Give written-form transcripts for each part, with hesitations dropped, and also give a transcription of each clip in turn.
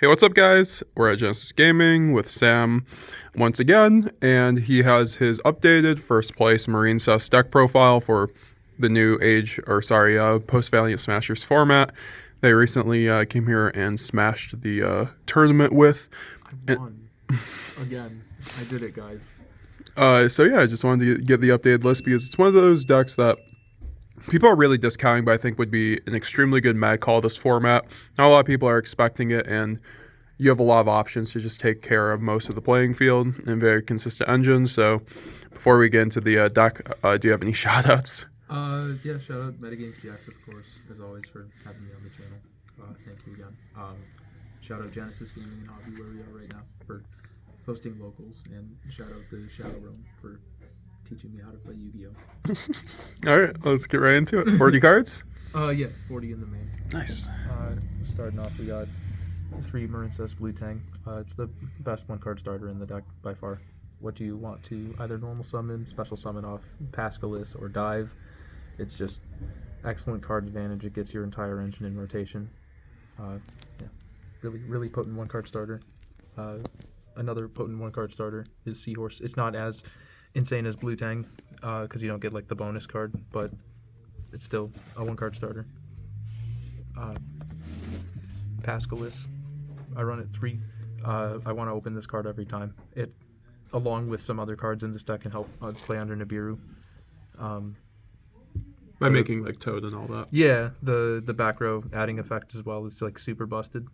Hey, what's up, guys? We're at Genesis Gaming with Sam once again, and he has his updated first place MARINCESS deck profile for the new post Valiant Smashers format. They recently came here and smashed the tournament with. I won. Again. I did it, guys. So yeah, I just wanted to give the updated list because it's one of those decks that people are really discounting, but I think would be an extremely good mag call this format. Not a lot of people are expecting it, and you have a lot of options to just take care of most of the playing field and very consistent engines. So before we get into the deck, do you have any shout-outs? Yeah, shout out MetaGamesGX, of course, as always, for having me on the channel. Thank you again. Shout out Genesis Gaming and Hobby, where we are right now, for hosting locals, and shout out the Shadow Realm for teaching me how to play Yu-Gi-Oh. All right, let's get right into it. 40 cards? Yeah, 40 in the main. Nice. Starting off, we got 3 MARINCESS Blue Tang. It's the best one-card starter in the deck by far. What do you want to either normal summon, special summon off Pascalis, or dive? It's just excellent card advantage. It gets your entire engine in rotation. Yeah, really potent one-card starter. Another potent one-card starter is Seahorse. It's not as insane as Blue Tang because you don't get like the bonus card, but it's still a one-card starter. Pascalis. I run it 3. I want to open this card every time. It, along with some other cards in this deck, can help play under Nibiru. By making like Toad and all that. Yeah, the back row adding effect as well is like super busted.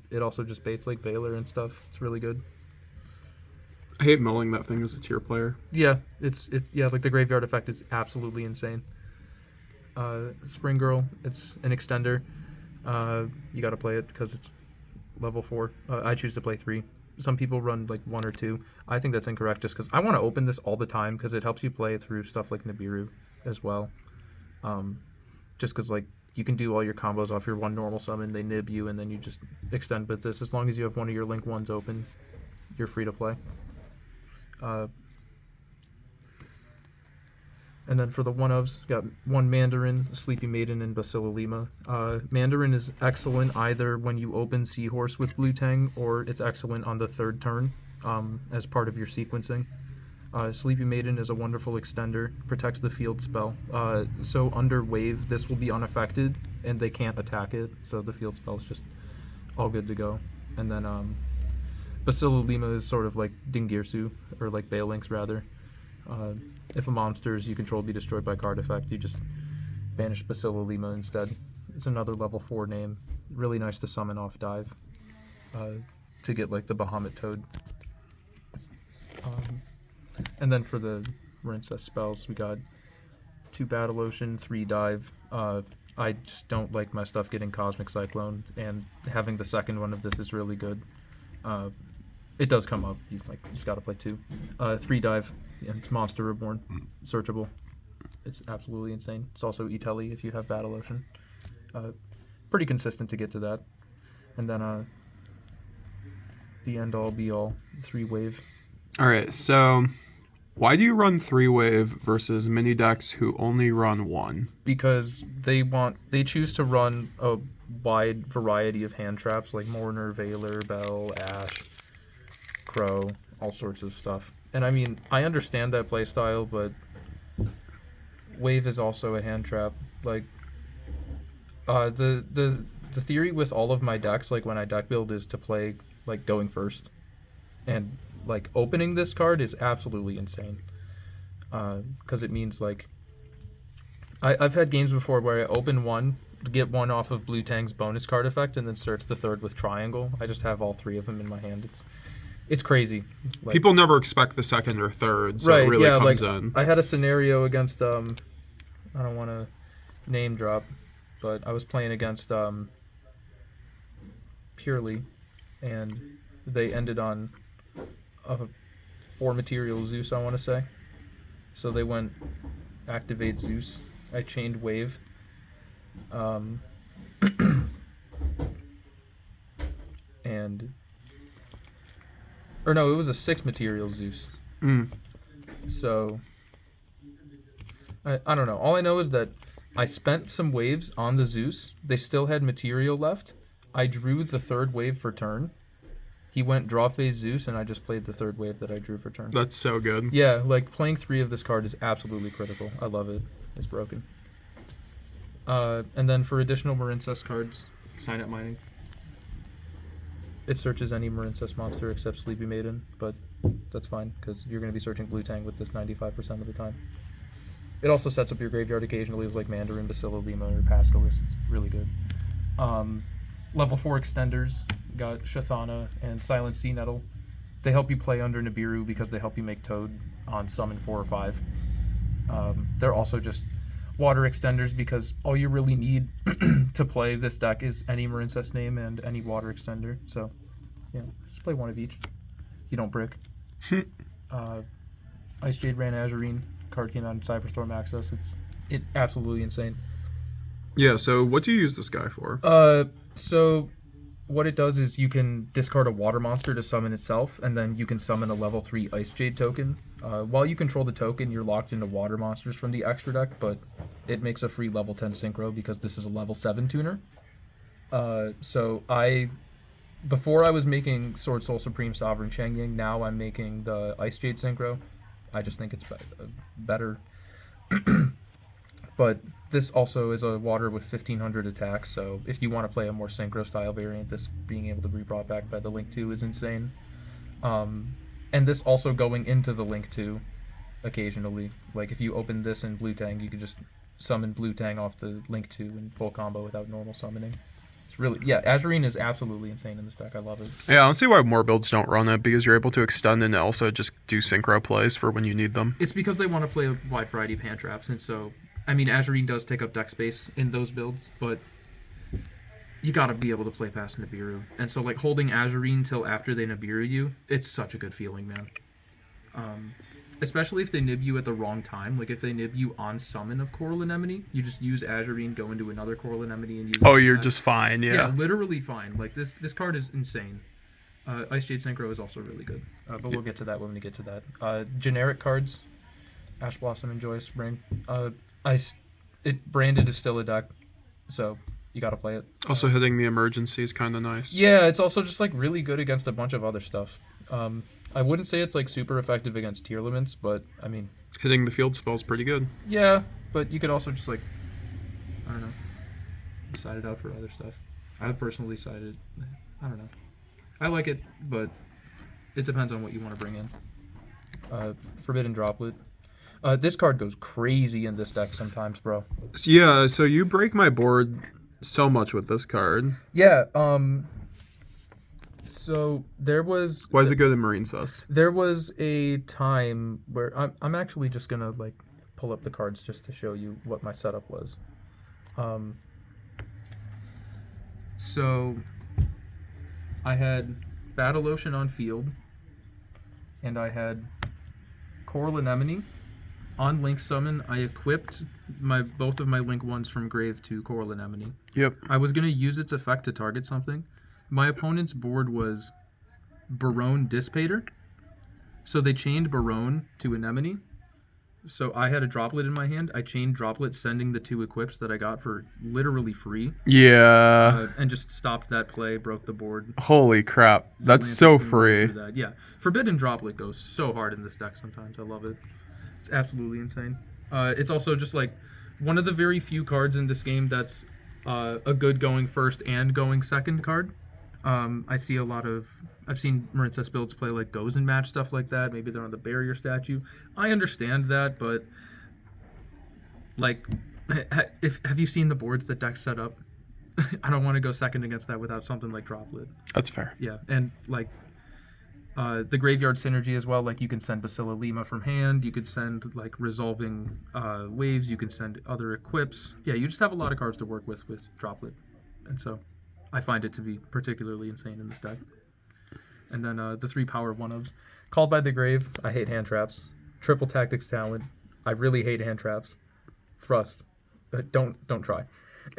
It also just baits like Valor and stuff. It's really good. I hate milling that thing as a tier player. Yeah, like the graveyard effect is absolutely insane. Spring Girl, it's an extender. You got to play it because it's level 4. I choose to play 3. Some people run like 1 or 2. I think that's incorrect just because I want to open this all the time because it helps you play through stuff like Nibiru as well. Just because like you can do all your combos off your one normal summon, they nib you, and then you just extend with this. As long as you have one of your Link 1s open, you're free to play. And then for the one-ofs, got 1 Mandarin, Sleepy Maiden, and Basililima. Mandarin is excellent either when you open Seahorse with Blue Tang, or it's excellent on the 3rd turn as part of your sequencing. Sleepy Maiden is a wonderful extender, protects the field spell. So under Wave, this will be unaffected, and they can't attack it, so the field spell is just all good to go. And then Basililima is sort of like Dingirsu, or like Balinx rather. If a monsters you control be destroyed by card effect, you just banish Basililima instead. It's another level 4 name. Really nice to summon off dive to get like the Bahamut Toad. And then for the MARINCESS spells, we got 2 Battle Ocean, 3 dive. I just don't like my stuff getting Cosmic Cyclone, and having the second one of this is really good. It does come up. You just got to play 2. 3 dive. Yeah, it's Monster Reborn. Searchable. It's absolutely insane. It's also Itelli if you have Battle Ocean. Pretty consistent to get to that. And then the end all be all 3 wave. All right, so why do you run 3 wave versus mini decks who only run 1? Because they choose to run a wide variety of hand traps like Mourner, Valor, Bell, Ash, Crow, all sorts of stuff. And I mean, I understand that playstyle, but Wave is also a hand trap. Like, the theory with all of my decks, like when I deck build, is to play like going first, and like opening this card is absolutely insane. Because it means like I've had games before where I open 1, get 1 off of Blue Tang's bonus card effect, and then search the 3rd with Triangle. I just have all 3 of them in my hand. It's crazy. Like, people never expect the 2nd or 3rd, so right, it really yeah, comes like, in. I had a scenario against I don't want to name drop, but I was playing against Purrely, and they ended on a 4 material Zeus, I want to say. So they went activate Zeus. I chained Wave. And or no, it was a 6 material Zeus. So I don't know. All I know is that I spent some waves on the Zeus. They still had material left. I drew the third wave for turn. He went draw phase Zeus, and I just played the third wave that I drew for turn. That's so good. Yeah, like playing 3 of this card is absolutely critical. I love it. It's broken. And then for additional Marincess cards, Sign Up Mining. It searches any Marincess monster except Sleepy Maiden, but that's fine because you're going to be searching Blue Tang with this 95% of the time. It also sets up your graveyard occasionally with like Mandarin, Bacilla Lima, or Pascalis. It's really good. Level 4 extenders, got Shathana and Silent Sea Nettle. They help you play under Nibiru because they help you make Toad on summon 4 or 5. They're also just water extenders because all you really need to play this deck is any Marincess name and any water extender. So, yeah, just play one of each. You don't brick. Ice Jade Ran Azurine card came out in Cyberstorm Access. It's absolutely insane. Yeah, so what do you use this guy for? So what it does is you can discard a water monster to summon itself, and then you can summon a level 3 Ice Jade token. While you control the token, you're locked into water monsters from the extra deck, but it makes a free level 10 Synchro because this is a level 7 tuner. So before I was making Sword Soul Supreme Sovereign Shengying, now I'm making the Ice Jade Synchro. I just think it's better. But this also is a water with 1500 attacks, so if you want to play a more Synchro style variant, this being able to be brought back by the Link 2 is insane. And this also going into the Link 2 occasionally. Like if you open this in Blue Tang, you can just summon Blue Tang off the Link 2 in full combo without normal summoning. It's really, yeah, Azurine is absolutely insane in this deck. I love it. Yeah, I don't see why more builds don't run it because you're able to extend and also just do Synchro plays for when you need them. It's because they want to play a wide variety of hand traps, and so, I mean, Azurine does take up deck space in those builds, but you gotta be able to play past Nibiru. And so, like, holding Azurine till after they Nibiru you, it's such a good feeling, man. Especially if they nib you at the wrong time. Like, if they nib you on summon of Coral Anemone, you just use Azurine, go into another Coral Anemone, and use Oh, you're just fine, yeah. Yeah, literally fine. Like, this card is insane. Ice Jade Synchro is also really good. But we'll get to that when we get to that. Generic cards, Ash Blossom and Joyous Spring. Branded is still a deck, so you gotta play it. Also hitting the emergency is kind of nice. Yeah, it's also just like really good against a bunch of other stuff. I wouldn't say it's like super effective against Tearlaments, but I mean, hitting the field spell is pretty good. Yeah, but you could also just like, I don't know, side it out for other stuff. I would personally side it. I don't know. I like it, but it depends on what you want to bring in. Forbidden Droplet. This card goes crazy in this deck sometimes, bro. Yeah, so you break my board so much with this card. Yeah, so there was... Why is it good in Marincess? There was a time where... I'm actually just going to, like, pull up the cards just to show you what my setup was. So I had Battle Ocean on field, and I had Coral Anemone. On Link Summon, I equipped both of my Link 1s from Grave to Coral Anemone. Yep. I was going to use its effect to target something. My opponent's board was Barone Dissipator. So they chained Barone to Anemone. So I had a Droplet in my hand. I chained Droplet, sending the 2 equips that I got for literally free. Yeah. And just stopped that play, broke the board. Holy crap. That's so free. That. Yeah. Forbidden Droplet goes so hard in this deck sometimes. I love it. It's absolutely insane. It's also just like one of the very few cards in this game that's a good going first and going second card. I've seen Marincess builds play like goes and match stuff like that. Maybe they're on the barrier statue. I understand that, but like, have you seen the boards that decks set up? I don't want to go second against that without something like Droplet. That's fair. Yeah, and like the graveyard synergy as well. Like you can send Bacilla Lima from hand. You could send like resolving waves. You can send other equips. Yeah, you just have a lot of cards to work with Droplet, and so I find it to be particularly insane in this deck. And then the 3 power 1-ofs. Called by the Grave. I hate hand traps. Triple Tactics Talent. I really hate hand traps. Thrust. Don't try.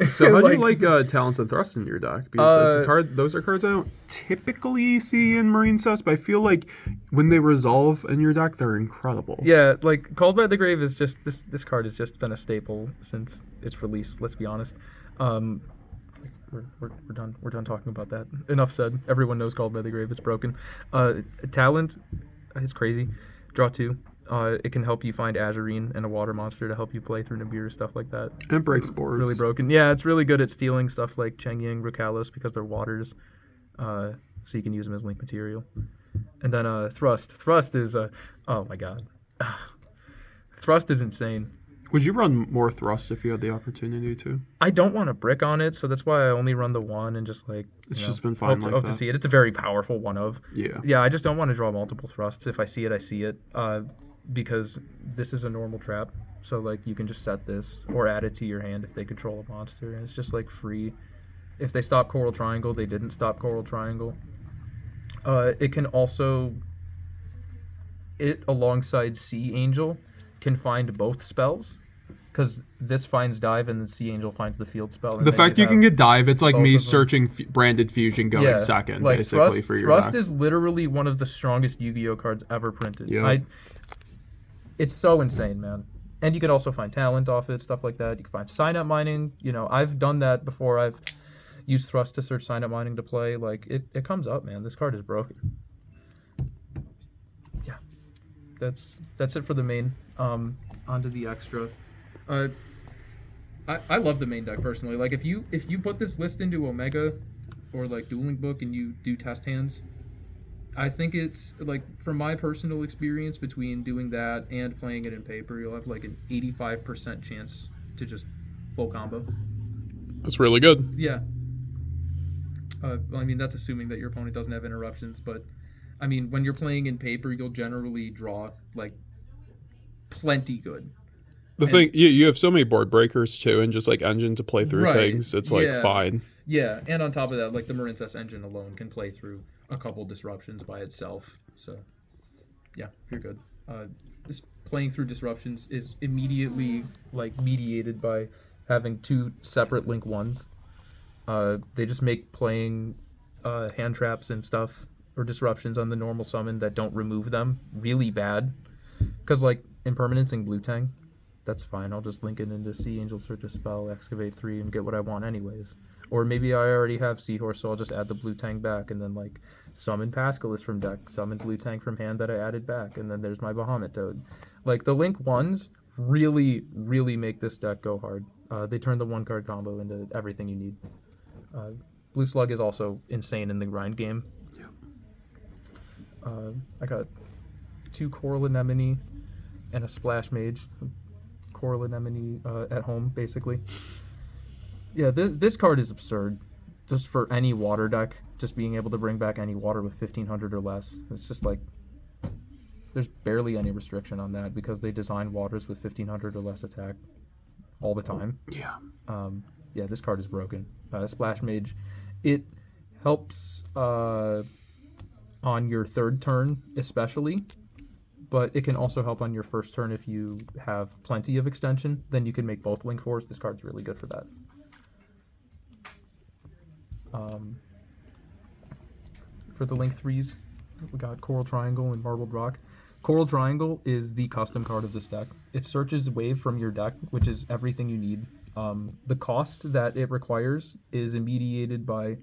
So how do you like Talents and Thrust in your deck? Because it's a card. Those are cards I don't typically see in Marincess, but I feel like when they resolve in your deck, they're incredible. Yeah, like Called by the Grave is just this card has just been a staple since its release. Let's be honest. we're done. We're done talking about that. Enough said. Everyone knows Called by the Grave. It's broken. Talent, it's crazy. Draw 2. It can help you find Azurine and a water monster to help you play through Nibiru, stuff like that. It breaks boards. Really broken. Yeah, it's really good at stealing stuff like Chengying, Rukalos, because they're waters. So you can use them as link material. And then Thrust. Thrust is, oh my god. Thrust is insane. Would you run more Thrust if you had the opportunity to? I don't want to brick on it, so that's why I only run the 1 and just like... It's just been fine hope to see it. It's a very powerful 1 of. Yeah. Yeah, I just don't want to draw multiple Thrusts. If I see it, I see it. Because this is a normal trap. So like you can just set this or add it to your hand if they control a monster. And it's just like free. If they stop Coral Triangle, they didn't stop Coral Triangle. It can also... It, alongside Sea Angel, can find both spells. Because this finds dive and the Sea Angel finds the field spell. The fact you can get dive, it's like me of them. searching branded fusion going second, like basically, for your Thrust deck. is literally one of the strongest Yu-Gi-Oh cards ever printed. Yeah. It's so insane, man. And you can also find talent off it, stuff like that. You can find sign-up mining. You know, I've done that before. I've used Thrust to search sign-up mining to play. Like, it comes up, man. This card is broken. Yeah. That's it for the main. Onto the extra. I love the main deck personally. Like if you put this list into Omega or like Duel Link Book and you do test hands, I think it's like from my personal experience between doing that and playing it in paper, you'll have like an 85% chance to just full combo. That's really good. Yeah. I mean that's assuming that your opponent doesn't have interruptions, but I mean when you're playing in paper, you'll generally draw like plenty good. The thing, you have so many board breakers too, and just like engine to play through things. It's like fine. Yeah, and on top of that, like the MARINCESS engine alone can play through a couple disruptions by itself. So, yeah, you're good. Just playing through disruptions is immediately like mediated by having 2 separate link 1s. They just make playing hand traps and stuff or disruptions on the normal summon that don't remove them really bad. Because like impermanencing Blue Tang. That's fine. I'll just link it into Sea Angel, search a spell, excavate 3, and get what I want anyways. Or maybe I already have Seahorse, so I'll just add the Blue Tang back, and then like summon Pascalis from deck, summon Blue Tang from hand that I added back, and then there's my Bahamut Toad. Like the link 1s really, really make this deck go hard. They turn the 1-card combo into everything you need. Blue Slug is also insane in the grind game. Yeah. I got 2 Coral Anemone and a Splash Mage. Coral Anemone at home, basically. Yeah, this card is absurd. Just for any water deck, just being able to bring back any water with 1,500 or less. It's just like, there's barely any restriction on that because they design waters with 1,500 or less attack all the time. Yeah. Yeah, this card is broken. Splash Mage, it helps on your 3rd turn, especially. But it can also help on your 1st turn if you have plenty of extension. Then you can make both Link 4s. This card's really good for that. For the Link 3s, we got Coral Triangle and Marbled Rock. Coral Triangle is the custom card of this deck. It searches wave from your deck, which is everything you need. The cost that it requires is mediated by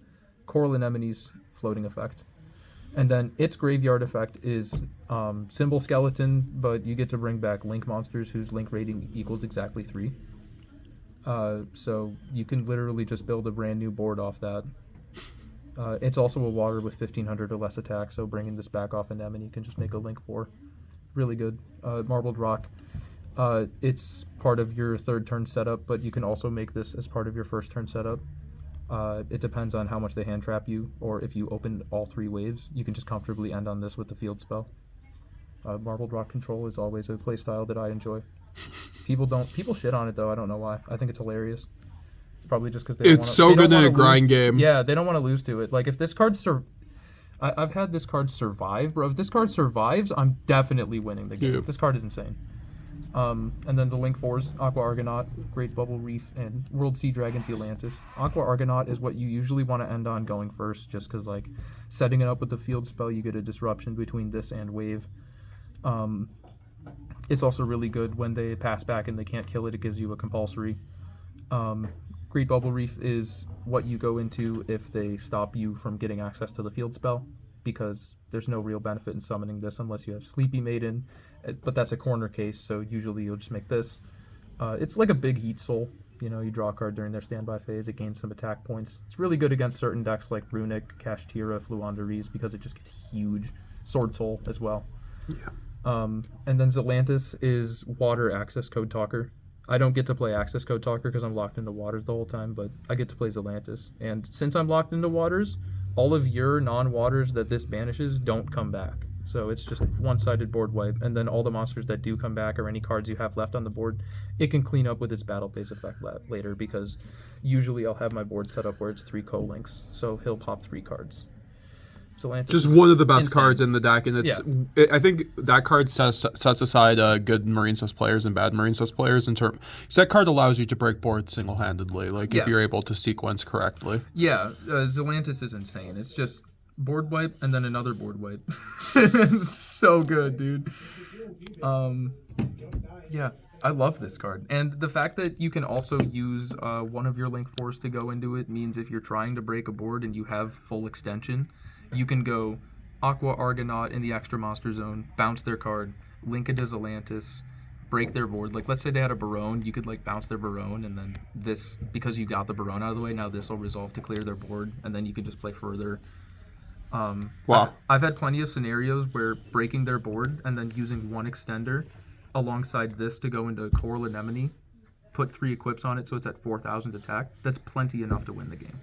Coral Anemone's floating effect. And then its graveyard effect is Symbol Skeleton, but you get to bring back Link monsters whose Link rating equals exactly 3. So you can literally just build a brand new board off that. It's also a water with 1,500 or less attack, so bringing this back off Anemone, you can just make a Link 4. Really good. Marbled Rock. It's part of your 3rd turn setup, but you can also make this as part of your 1st turn setup. It depends on how much they hand trap you, or if you open all 3 waves, you can just comfortably end on this with the field spell. Marbled Rock Control is always a playstyle that I enjoy. People shit on it though. I don't know why. I think it's hilarious. It's probably just because it's so good in a grind game. Yeah, they don't want to lose to it. Like if this card I've had this card survive, bro. If this card survives, I'm definitely winning the game. Yeah. This card is insane. And then the Link 4s, Aqua Argonaut, Great Bubble Reef, and World Sea Dragon Atlantis. Aqua Argonaut is what you usually want to end on going first, just because, like, setting it up with the field spell, you get a disruption between this and Wave. It's also really good when they pass back and they can't kill it. It gives you a compulsory. Great Bubble Reef is what you go into if they stop you from getting access to the field spell, because there's no real benefit in summoning this unless you have Sleepy Maiden, but that's a corner case, so usually you'll just make this. It's like a big Heat Soul. You know, you draw a card during their standby phase, it gains some attack points. It's really good against certain decks like Runic, Kashtira, Fluandereeze, because it just gets huge. Sword Soul as well. Yeah. And then Zelantis is Water Access Code Talker. I don't get to play Access Code Talker because I'm locked into Waters the whole time, but I get to play Zelantis. And since I'm locked into Waters, all of your non-Waters that this banishes don't come back. So it's just one-sided board wipe, and then all the monsters that do come back or any cards you have left on the board, it can clean up with its battle phase effect later, because usually I'll have my board set up where it's 3 co-links, so he'll pop 3 cards. Zelantis Just one of the best insane. cards in the deck, and I think that card sets aside good Marincess players and bad Marincess players in term. So that card allows you to break boards single-handedly, like if you're able to sequence correctly. Yeah, Zelantis is insane. It's just board wipe and then another board wipe. It's so good, dude. Yeah, I love this card. And the fact that you can also use one of your Link 4s to go into it means if you're trying to break a board and you have full extension, you can go Aqua Argonaut in the extra monster zone, bounce their card, link it to Zelantis, break their board. Like, let's say they had a Barone, you could like bounce their Barone, and then this, because you got the Barone out of the way, now this will resolve to clear their board, and then you can just play further. Wow. I've had plenty of scenarios where breaking their board and then using one extender alongside this to go into Coral Anemone, put 3 equips on it so it's at 4,000 attack. That's plenty enough to win the game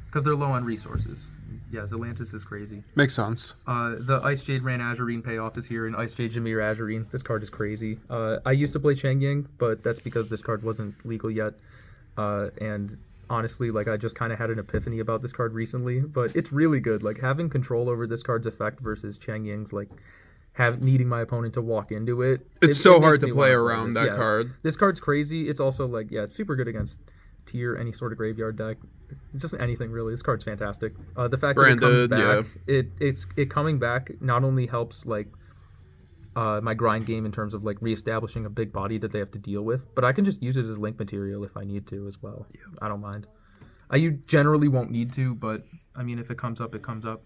because they're low on resources. Yeah, Zelantis is crazy. Makes sense. The Ice Jade Ran Azurine payoff is here, and Ice Jade Jameer Azurine. This card is crazy. I used to play Chang Ying, but that's because this card wasn't legal yet. And honestly, like, I just kind of had an epiphany about this card recently, but it's really good. Like, having control over this card's effect versus Chang Ying's, like, needing my opponent to walk into it. It's so hard to play around that card. This card's crazy. It's also, like, it's super good against tier, any sort of graveyard deck. Just anything, really. This card's fantastic. The fact that it comes back, it coming back not only helps, like, my grind game in terms of like reestablishing a big body that they have to deal with, but I can just use it as link material if I need to as well. Yeah. I don't mind. I generally won't need to, but I mean, if it comes up, it comes up.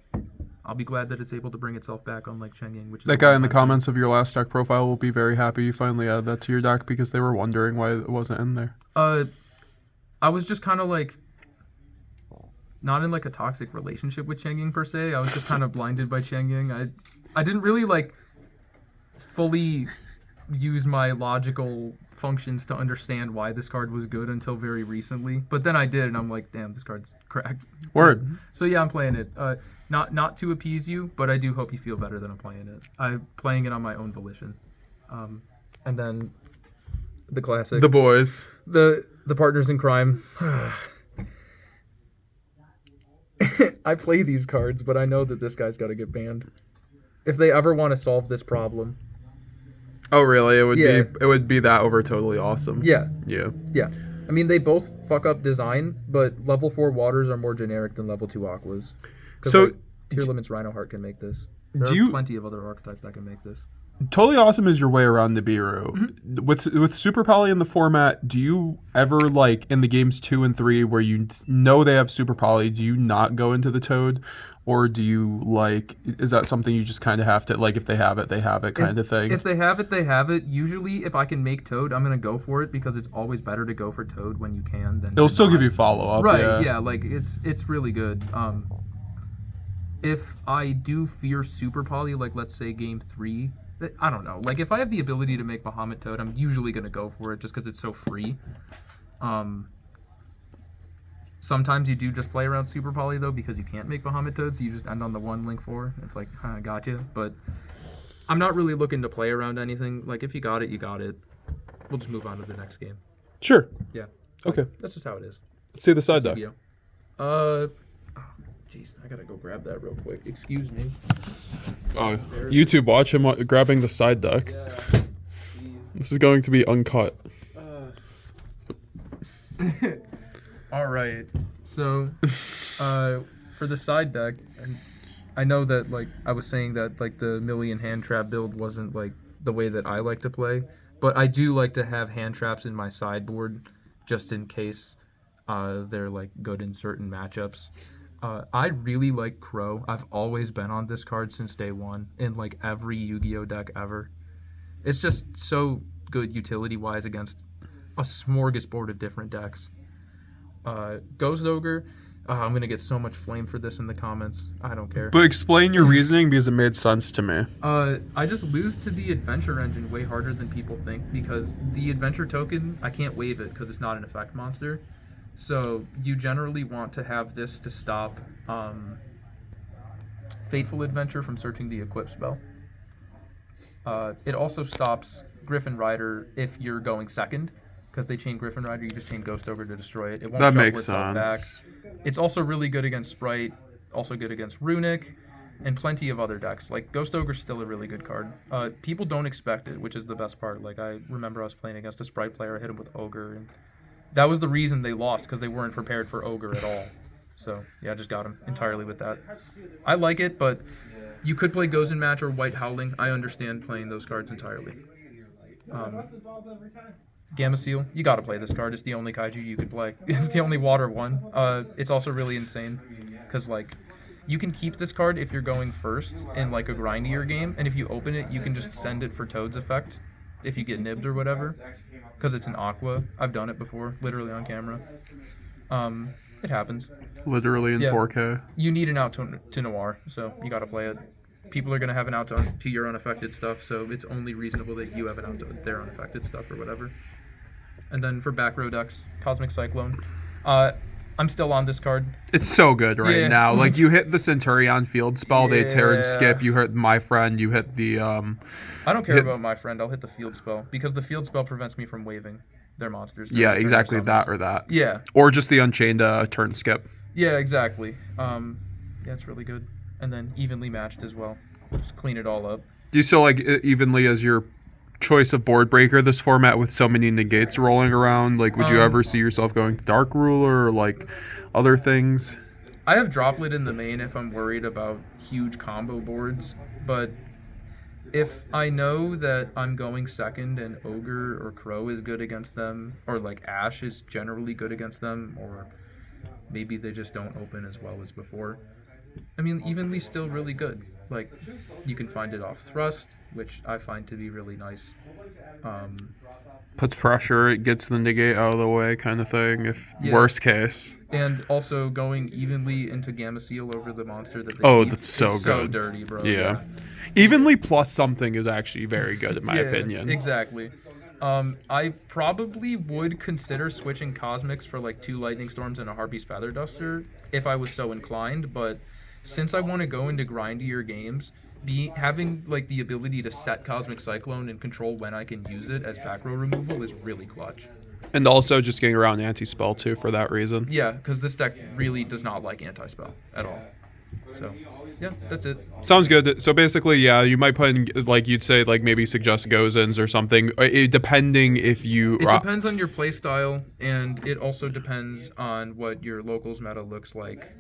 I'll be glad that it's able to bring itself back, unlike Cheng Ying, which is that guy in the comments of your last deck profile will be very happy you finally added that to your deck because they were wondering why it wasn't in there. I was just kind of like not in like a toxic relationship with Cheng Ying per se. I was just kind of blinded by Cheng Ying. I didn't really like fully use my logical functions to understand why this card was good until very recently. But then I did, and I'm like, damn, this card's cracked. Word. So yeah, I'm playing it. Not to appease you, but I do hope you feel better that I'm playing it. I'm playing it on my own volition. And then the classic. The boys. The partners in crime. I play these cards, but I know that this guy's got to get banned. If they ever want to solve this problem. Oh, really? It would be that over totally awesome. Yeah. Yeah. Yeah. I mean, they both fuck up design, but level 4 waters are more generic than level 2 aquas. So, like, TEARLAMENTS Rhinoheart can make this. There are plenty of other archetypes that can make this. Totally awesome is your way around Nibiru. Mm-hmm. With Super Poly in the format, do you ever, like, in the games 2 and 3 where you know they have Super Poly, do you not go into the Toad? Or do you, like, is that something you just kind of have to, like, if they have it, they have it kind of thing? If they have it, they have it. Usually, if I can make Toad, I'm going to go for it because it's always better to go for Toad when you can than it'll still give you follow-up. Right, yeah, like, it's really good. If I do fear Super Poly, like, let's say game 3, I don't know. Like, if I have the ability to make Bahamut Toad, I'm usually going to go for it just because it's so free. Sometimes you do just play around Super Poly, though, because you can't make Bahamut Toad, so you just end on the 1 Link 4. It's like, gotcha. But I'm not really looking to play around anything. Like, if you got it, you got it. We'll just move on to the next game. Sure. Yeah. Okay. That's just how it is. Let's see the side deck. Jeez, I gotta go grab that real quick. Excuse me. Oh, YouTube, watch him grabbing the side deck. Yeah. This is going to be uncut. All right. So, for the side deck, and I know that, like, I was saying that, like, the million hand trap build wasn't, like, the way that I like to play, but I do like to have hand traps in my sideboard just in case They're like good in certain matchups. I really like Crow. I've always been on this card since day one in like every Yu-Gi-Oh deck ever. It's just so good utility-wise against a smorgasbord of different decks. Ghost Ogre, I'm going to get so much flame for this in the comments. I don't care. But explain your reasoning because it made sense to me. I just lose to the Adventure engine way harder than people think because the Adventure token, I can't wave it because it's not an effect monster. So you generally want to have this to stop Fateful Adventure from searching the equip spell. It also stops Griffin Rider if you're going second, because they chain Griffin Rider, you just chain Ghost Ogre to destroy it. It won't That shuffle makes itself back. sense. It's also really good against Sprite, also good against Runic, and plenty of other decks. Like, Ghost Ogre's still a really good card. People don't expect it, which is the best part. Like, I remember I was playing against a Sprite player, I hit him with Ogre, and that was the reason they lost, because they weren't prepared for Ogre at all. So, yeah, I just got him entirely with that. I like it, but you could play Gozen Match or White Howling. I understand playing those cards entirely. Gamma Seal, you gotta play this card. It's the only kaiju you could play. It's the only water one. It's also really insane, because, like, you can keep this card if you're going first in, like, a grindier game, and if you open it, you can just send it for Toad's effect if you get nibbed or whatever, because it's an Aqua. I've done it before, literally on camera. It happens. Literally in 4K. You need an out to Noir, so you gotta play it. People are going to have an out to your unaffected stuff, so it's only reasonable that you have an out to their unaffected stuff or whatever. And then for back row decks, Cosmic Cyclone. I'm still on this card. It's so good right now. Like, you hit the Centurion field spell, they tear and skip. You hit My Friend, you hit the... I don't care about My Friend. I'll hit the field spell, because the field spell prevents me from waving their monsters. Yeah, exactly, that or that. Yeah. Or just the Unchained turn skip. Yeah, exactly. Yeah, it's really good. And then evenly matched as well. Just clean it all up. Do you still like evenly as your choice of board breaker this format with so many negates rolling around? Like, would you ever see yourself going to Dark Ruler or like other things? I have Droplet in the main if I'm worried about huge combo boards, but if I know that I'm going second and Ogre or Crow is good against them, or like Ash is generally good against them, or maybe they just don't open as well as before, I mean, evenly's still really good. Like, you can find it off Thrust, which I find to be really nice. Puts pressure, it gets the negate out of the way kind of thing, if worst case. And also going evenly into Gamma Seal over the monster that they keep that's so is good. So dirty, bro. Yeah. Evenly plus something is actually very good in my opinion. Exactly. I probably would consider switching Cosmics for like 2 Lightning Storms and a Harpy's Feather Duster if I was so inclined, but since I want to go into grindier games, having like the ability to set Cosmic Cyclone and control when I can use it as back row removal is really clutch. And also just getting around anti-spell too for that reason. Yeah, because this deck really does not like anti-spell at all. So, yeah, that's it. Sounds good. So basically, yeah, you might put in, like, you'd say, like, maybe suggest Gozens or something, depending if you... It depends on your play style, and it also depends on what your locals meta looks like,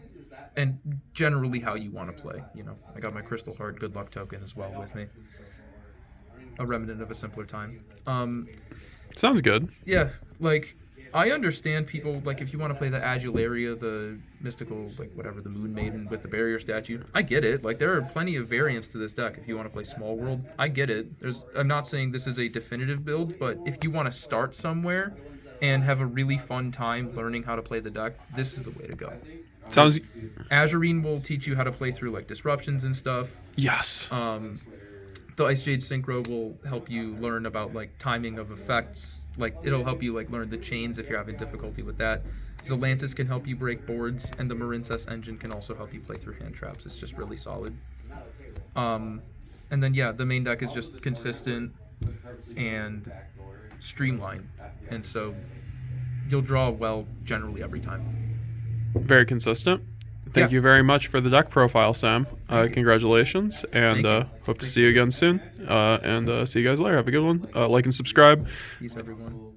and generally how you want to play, you know. I got my Crystal Heart Good Luck token as well with me. A remnant of a simpler time. Sounds good. Yeah, like, I understand people, like, if you want to play the Adularia, the mystical, like, whatever, the Moon Maiden with the barrier statue, I get it. Like, there are plenty of variants to this deck if you want to play Small World. I get it. I'm not saying this is a definitive build, but if you want to start somewhere and have a really fun time learning how to play the deck, this is the way to go. Sounds... Azurine will teach you how to play through, like, disruptions and stuff. Yes. The Ice Jade Synchro will help you learn about, like, timing of effects. Like, it'll help you, like, learn the chains if you're having difficulty with that. Zelantis can help you break boards, and the Marincess engine can also help you play through hand traps. It's just really solid. And then, yeah, the main deck is just consistent and streamlined. And so you'll draw well generally every time. Very consistent. Thank you very much for the deck profile, Sam. Congratulations, and hope to see you again soon. And see you guys later. Have a good one. Like and subscribe. Peace, everyone.